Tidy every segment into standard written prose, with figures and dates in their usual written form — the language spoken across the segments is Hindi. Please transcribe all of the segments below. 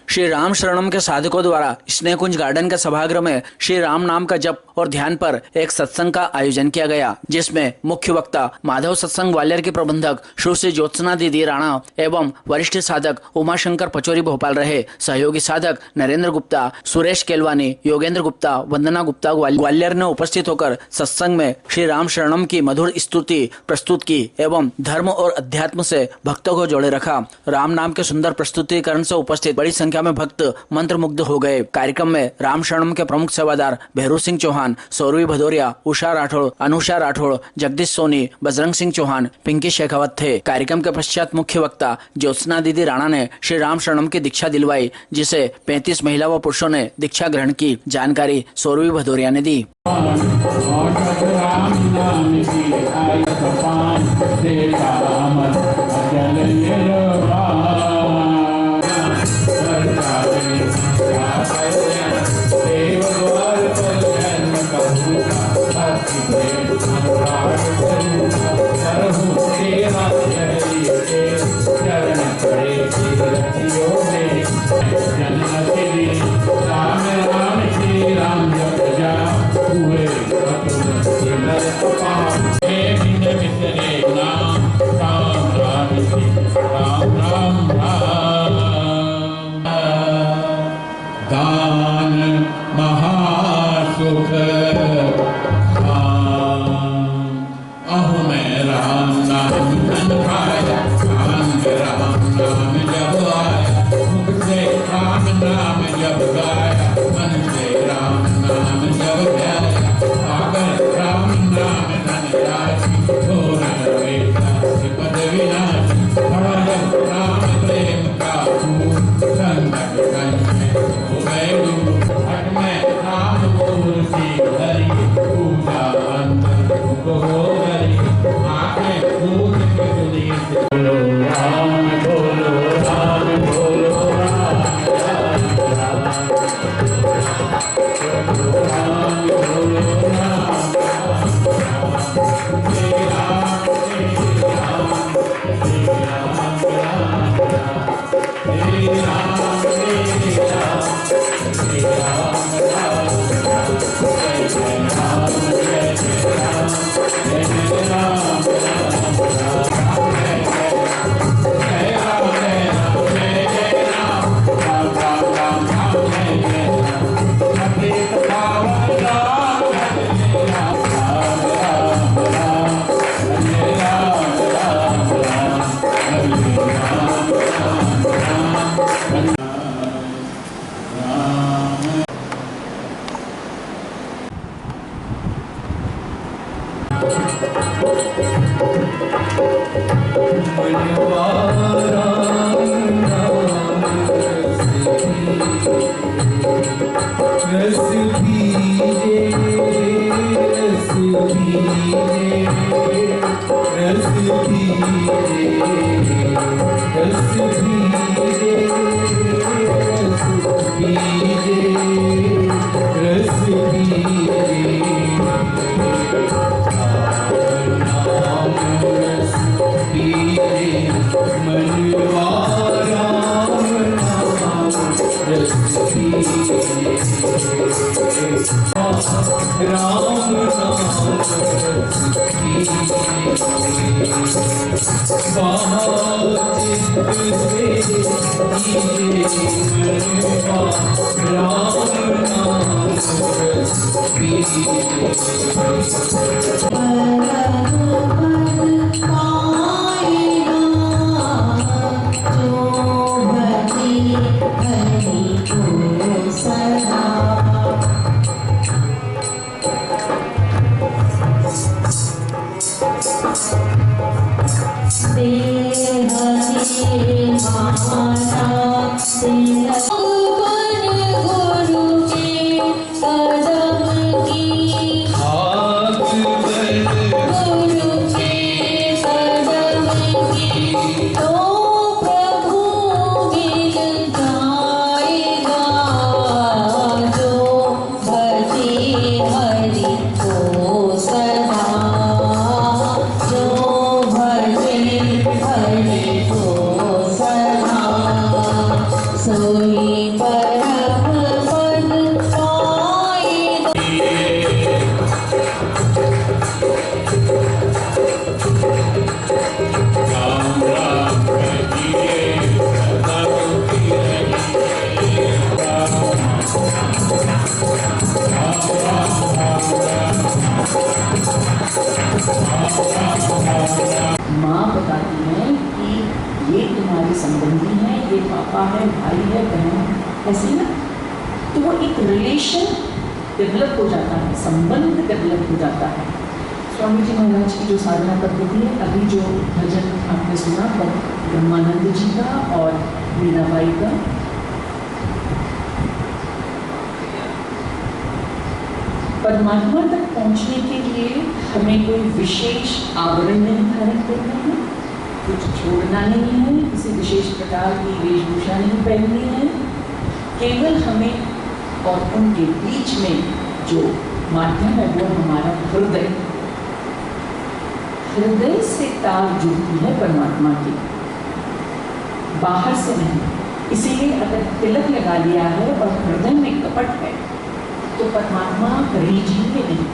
श्री राम शरणम के साधकों द्वारा स्नेह कुंज गार्डन के सभागृह में श्री राम नाम का जप और ध्यान पर एक सत्संग का आयोजन किया गया, जिसमें मुख्य वक्ता माधव सत्संग ग्वालियर के प्रबंधक श्री ज्योत्सना दीदी राणा एवं वरिष्ठ साधक उमाशंकर पचौरी भोपाल रहे। सहयोगी साधक नरेंद्र गुप्ता, सुरेश केलवानी, योगेंद्र गुप्ता, वंदना गुप्ता ग्वालियर ने उपस्थित होकर सत्संग में श्री राम शरणम की मधुर स्तुति प्रस्तुत की एवं धर्म और अध्यात्म से भक्तों को जोड़े रखा। राम नाम के सुंदर प्रस्तुतिकरण से उपस्थित बड़ी संख्या में भक्त मंत्रमुग्ध हो गए। कार्यक्रम में राम शरणम के प्रमुख सेवादार भैरू सिंह चौहान, सौरवी भदौरिया, उषा राठौड़, अनुषा राठौड़, जगदीश सोनी, बजरंग सिंह चौहान, पिंकी शेखावत थे। कार्यक्रम के पश्चात मुख्य वक्ता ज्योत्सना दीदी राणा ने श्री राम शरणम की दीक्षा दिलवाई, जिसे 35 महिला व पुरुषों ने दीक्षा ग्रहण की। जानकारी सौरवी भदौरिया ने दी। दान महासुख अहो मैं राम नाम धन पाया, राम नाम जब आया, मुख से राम नाम जब गाया, मन से राम नाम जब गाया, सागर राम नाम धन राशि, छोरा बेटा पद विनाशी, बड़ा जब राम प्रेम का फूल, संकट कंठ हो गए दूर, हट में राम मूर्ति धरी, पूजा अंतर हो गई, आंखें फूट के दुनिया से बोलो राम, बोलो राम, बोलो राम, सोई परम पद पाए। राम राम कहिए सदा सुखी रहिए। माँ बताती है कि ये तुम्हारे संबंधी है, ये पापा है, भाई है, बहन है, ऐसे ना। तो वो एक रिलेशन डेवलप हो जाता है, संबंध डेवलप हो जाता है। स्वामी जी महाराज की जो साधना पद्धति है, अभी जो भजन आपने सुना पर ब्रह्मानंद जी का और मीराबाई का, परमात्मा तक पहुंचने के लिए हमें कोई विशेष आवरण नहीं धारण करना है, कुछ छोड़ना नहीं है, किसी विशेष प्रकार की वेशभूषा नहीं पहननी है। केवल हमें और उनके बीच में जो माध्यम है वो हमारा हृदय। हृदय से तार जुड़ती है परमात्मा की, बाहर से नहीं। इसीलिए अगर तिलक लगा लिया है और हृदय में कपट है तो परमात्मा रिझेंगे नहीं।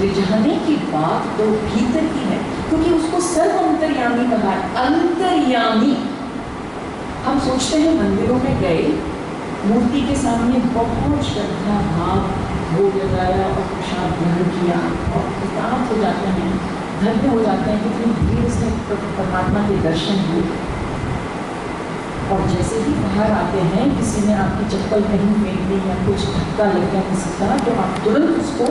रिझाने की बात तो भीतर की है, क्योंकि उसको सर्व अंतर्यामी कहा है। अंतर्यामी हम सोचते हैं, मंदिरों में गए, मूर्ति के सामने बहुत श्रद्धा भाव भोग लगाया और प्रसाद ग्रहण किया और कृतार्थ हो जाते हैं, धन्य हो जाते हैं, कितनी भीड़ से परमात्मा के दर्शन हुए। और जैसे ही बाहर आते हैं, किसी ने आपकी चप्पल कहीं फेंक दी या कुछ धक्का लग गया किसी का, तो आप तुरंत उसको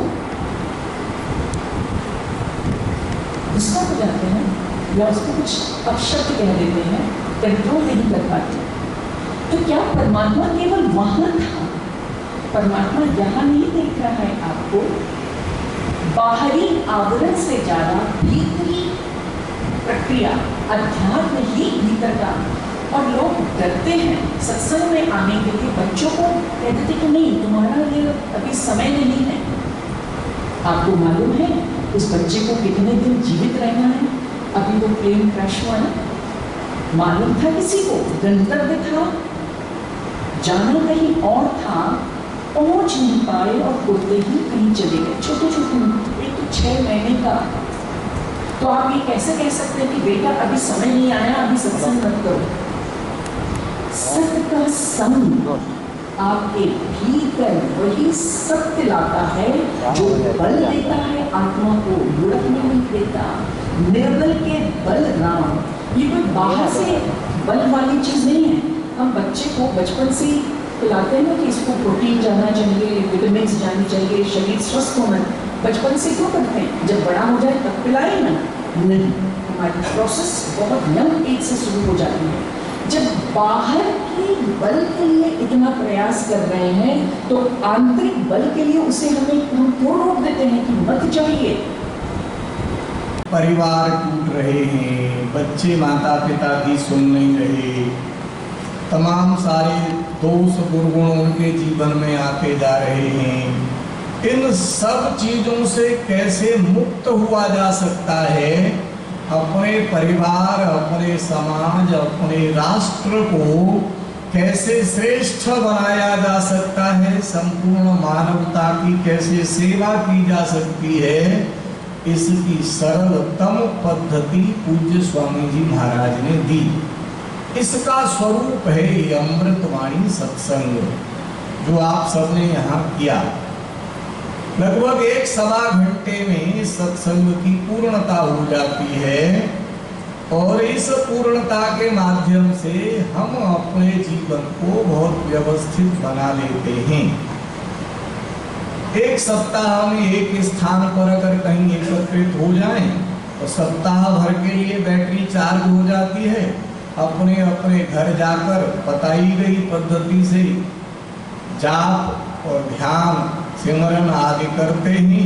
गुस्सा हो जाते हैं या उसको कुछ अपशब्द कह देते हैं, कंट्रोल नहीं कर पाते। तो क्या परमात्मा केवल वहां था? परमात्मा यहाँ नहीं देख रहा है आपको। बाहरी आवरण से ज्यादा भीतरी प्रक्रिया, अध्यात्म ही भीतर का। और लोग डरते हैं सत्संग में आने के लिए। बच्चों को कहते थे कि नहीं, तुम्हारा ये अभी समय नहीं है। आपको मालूम है उस बच्चे को कितने दिन जीवित रहना है? अभी तो प्लेन क्रैश हुआ ना, मालूम था किसी को, गंतव्य था, जाना कहीं और था, पहुंच नहीं पाए और उड़ते ही कहीं चले गए। छोटे छोटे, एक तो 6 महीने का। तो आप ये कैसे कह सकते हैं कि बेटा अभी समय नहीं आया, अभी सत्संग मत करो? सत्य का संग आपके भीतर वही सत्य लाता है जो बल देता है आत्मा को, लुढ़कने नहीं देता। निर्बल के बल राम, ये कोई बाहर से बल वाली चीज नहीं है। हम बच्चे को बचपन से खिलाते हैं कि इसको प्रोटीन जाना चाहिए, विटामिन जानी चाहिए, शरीर स्वस्थ होना। बचपन से क्यों करते हैं? जब बड़ा हो जाए तब पिलाए ना? नहीं, हमारी प्रोसेस बहुत यंग एज से शुरू हो जाती है। जब बाहर के बल के लिए इतना प्रयास कर रहे हैं तो आंतरिक बल के लिए उसे हम क्यों रोक देते हैं कि मत जाइए? परिवार टूट रहे हैं, बच्चे माता पिता की सुन नहीं रहे, तमाम सारे दोष दुर्गुण उनके जीवन में आते जा रहे हैं। इन सब चीजों से कैसे मुक्त हुआ जा सकता है? अपने परिवार, अपने समाज, अपने राष्ट्र को कैसे श्रेष्ठ बनाया जा सकता है? संपूर्ण मानवता की कैसे सेवा की जा सकती है? इसकी सरलतम पद्धति पूज्य स्वामी जी महाराज ने दी। इसका स्वरूप है ये अमृतवाणी सत्संग जो आप सबने यहाँ किया। लगभग 1-1.25 घंटे में सत्संग की पूर्णता हो जाती है और इस पूर्णता के माध्यम से हम अपने जीवन को बहुत व्यवस्थित बना लेते हैं। एक सप्ताह में एक स्थान पर अगर कहीं एकत्रित हो जाएं तो सप्ताह भर के लिए बैटरी चार्ज हो जाती है। अपने अपने घर जाकर बताई गई पद्धति से जाप और ध्यान सिमरन आदि करते ही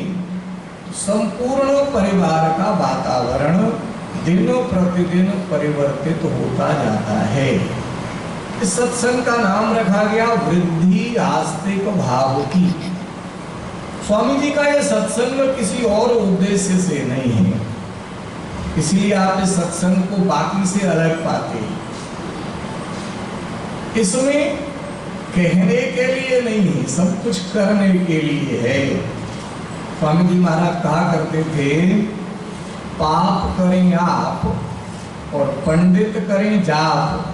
संपूर्ण परिवार का वातावरण दिनों प्रतिदिन परिवर्तित होता जाता है। इस सत्संग का नाम रखा गया वृद्धि आस्तिक भाव की। स्वामी जी का यह सत्संग किसी और उद्देश्य से नहीं है, इसलिए आप इस सत्संग को बाकी से अलग पाते हैं। इसमें कहने के लिए नहीं है, सब कुछ करने के लिए है। स्वामी जी महाराज कहा करते थे, पाप करें आप और पंडित करें जाप,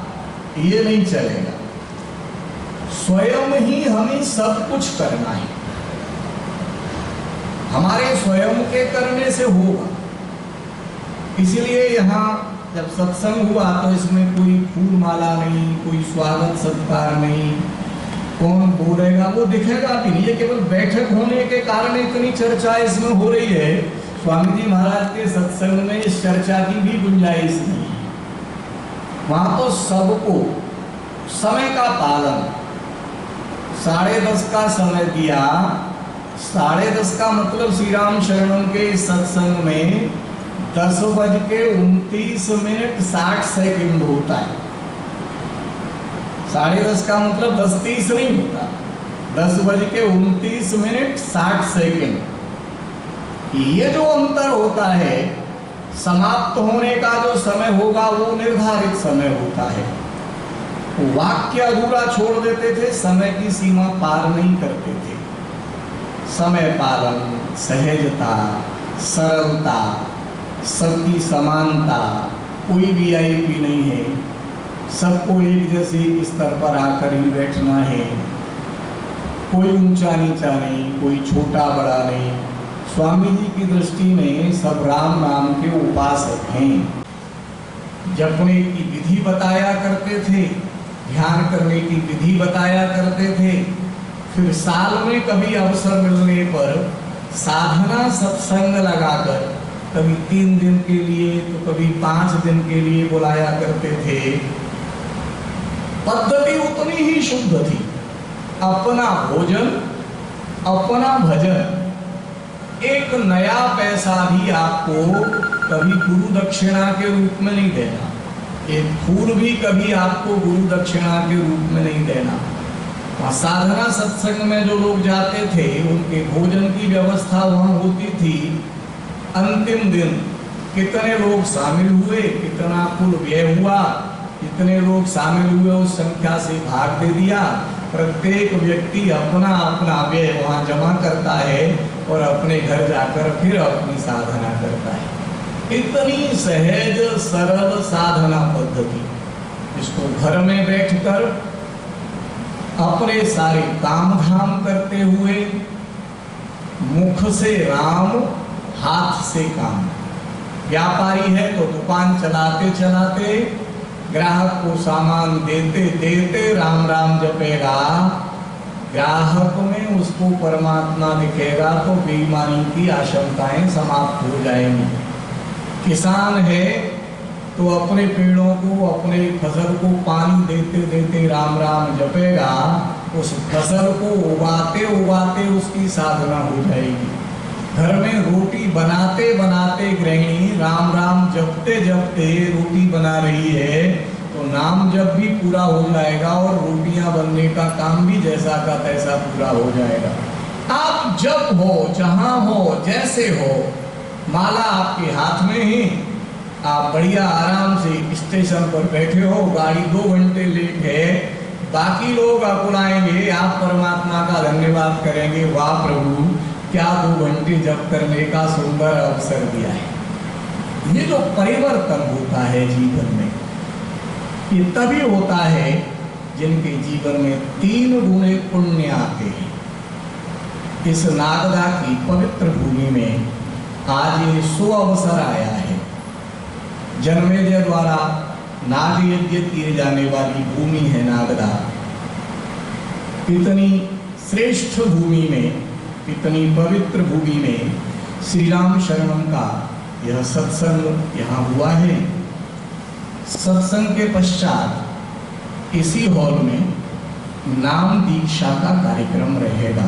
ये नहीं चलेगा। स्वयं ही हमें सब कुछ करना है। हमारे स्वयं के करने से होगा। इसलिए यहाँ जब सत्संग हुआ तो इसमें कोई फूल माला नहीं, कोई स्वागत सत्कार नहीं, कौन बोलेगा वो दिखेगा भी नहीं। ये केवल बैठक होने के कारण इतनी चर्चा इसमें हो रही है। स्वामी जी महाराज के सत्संग में इस चर्चा की भी गुंजाइश नहीं है। वहां तो सबको समय का पालन, 10:30 का समय दिया। 10:30 का मतलब श्री राम शरणम के सत्संग में 10:29:60 होता है। 10:30 का मतलब 10:30 नहीं होता, 10:29:60। ये जो अंतर होता है, समाप्त होने का जो समय होगा वो निर्धारित समय होता है। वाक्य अधूरा छोड़ देते थे, समय की सीमा पार नहीं करते थे। समय पालन, सहजता, सरलता, सबकी समानता, कोई वीआईपी नहीं है, सबको एक जैसे स्तर पर आकर ही बैठना है, कोई ऊंचा नीचा नहीं, कोई छोटा बड़ा नहीं। स्वामी जी की दृष्टि में सब राम नाम के उपासक हैं। जपने की विधि बताया करते थे, ध्यान करने की विधि बताया करते थे। फिर साल में कभी अवसर मिलने पर साधना सत्संग लगाकर कभी 3 दिन के लिए तो कभी 5 दिन के लिए बुलाया करते थे। पद्धति उतनी ही शुद्ध थी। अपना भोजन, अपना भजन, एक नया पैसा भी आपको कभी गुरु दक्षिणा के रूप में नहीं देना, एक फूल भी कभी आपको गुरु दक्षिणा के रूप में नहीं देना। साधना सत्संग में जो लोग जाते थे उनके भोजन की व्यवस्था वहां होती थी। अंतिम दिन कितने लोग शामिल हुए, कितना कुल व्यय हुआ, कितने लोग शामिल हुए, उस संख्या से भाग दे दिया। प्रत्येक व्यक्ति अपना अपना व्यय वहां जमा करता है और अपने घर जाकर फिर अपनी साधना करता है। इतनी सहज सरल साधना पद्धति, इसको घर में बैठकर अपने सारे काम धाम करते हुए, मुख से राम, हाथ से काम। व्यापारी है तो दुकान चलाते चलाते, ग्राहक को सामान देते देते राम राम जपेगा। ग्राहक में उसको परमात्मा दिखेगा तो बेईमानी की आशंकाएं समाप्त हो जाएंगी। किसान है तो अपने पेड़ों को, अपने फसल को पानी देते देते राम राम जपेगा, उस फसल को उगाते उगाते उसकी साधना हो जाएगी। घर में रोटी बनाते बनाते गृहिणी राम राम जपते जपते रोटी बना रही है तो नाम जप भी पूरा हो जाएगा और रोटियां बनने का काम भी जैसा का तैसा पूरा हो जाएगा। आप जब हो, जहां हो, जैसे हो, माला आपके हाथ में ही, आप बढ़िया आराम से स्टेशन पर बैठे हो, गाड़ी 2 घंटे लेट है, बाकी लोग बुलाएंगे, आप परमात्मा का धन्यवाद करेंगे, वाह प्रभु क्या 2 घंटे जप करने का सुंदर अवसर दिया है। ये जो परिवर्तन होता है जीवन में, ये तभी होता है जिनके जीवन में 3 गुणे पुण्य आते हैं। इस नागदा की पवित्र भूमि में आज ये सुअवसर आया है। जन्मेजय द्वारा नाग यज्ञ किए जाने वाली भूमि है नागदा। इतनी श्रेष्ठ भूमि में, इतनी पवित्र भूमि में श्री राम शरणम का यह सत्संग यहाँ हुआ है। सत्संग के पश्चात इसी हॉल में नाम दीक्षा का कार्यक्रम रहेगा।